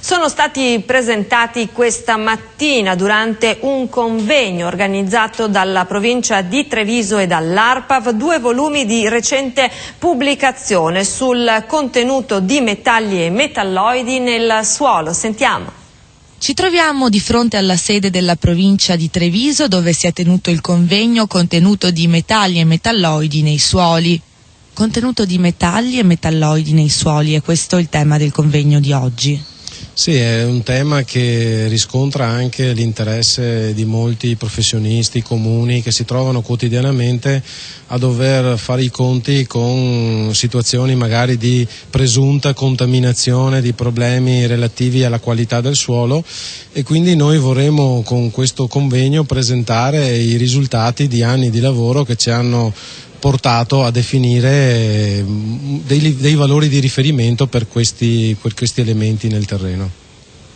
sono stati presentati questa mattina durante un convegno organizzato dalla provincia di Treviso e dall'ARPAV 2 volumi di recente pubblicazione sul contenuto di metalli e metalloidi nel suolo. Sentiamo. Ci troviamo di fronte alla sede della provincia di Treviso, dove si è tenuto il convegno Contenuto di metalli e metalloidi nei suoli. Contenuto di metalli e metalloidi nei suoli, è questo il tema del convegno di oggi? Sì, è un tema che riscontra anche l'interesse di molti professionisti comuni che si trovano quotidianamente a dover fare i conti con situazioni magari di presunta contaminazione, di problemi relativi alla qualità del suolo, e quindi noi vorremmo con questo convegno presentare i risultati di anni di lavoro che ci hanno portato a definire dei valori di riferimento per questi elementi nel terreno.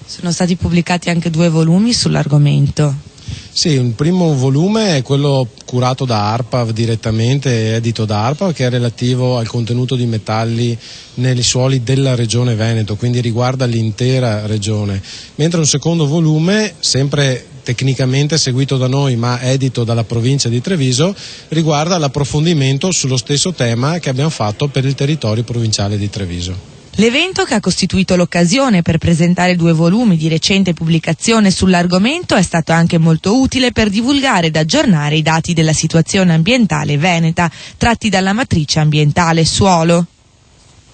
Sono stati pubblicati anche 2 volumi sull'argomento. Sì, il primo volume è quello curato da ARPAV direttamente, edito da ARPAV, che è relativo al contenuto di metalli nei suoli della regione Veneto, quindi riguarda l'intera regione, mentre un secondo volume, sempre tecnicamente seguito da noi ma edito dalla provincia di Treviso, riguarda l'approfondimento sullo stesso tema che abbiamo fatto per il territorio provinciale di Treviso. L'evento, che ha costituito l'occasione per presentare 2 volumi di recente pubblicazione sull'argomento, è stato anche molto utile per divulgare ed aggiornare i dati della situazione ambientale veneta tratti dalla matrice ambientale suolo.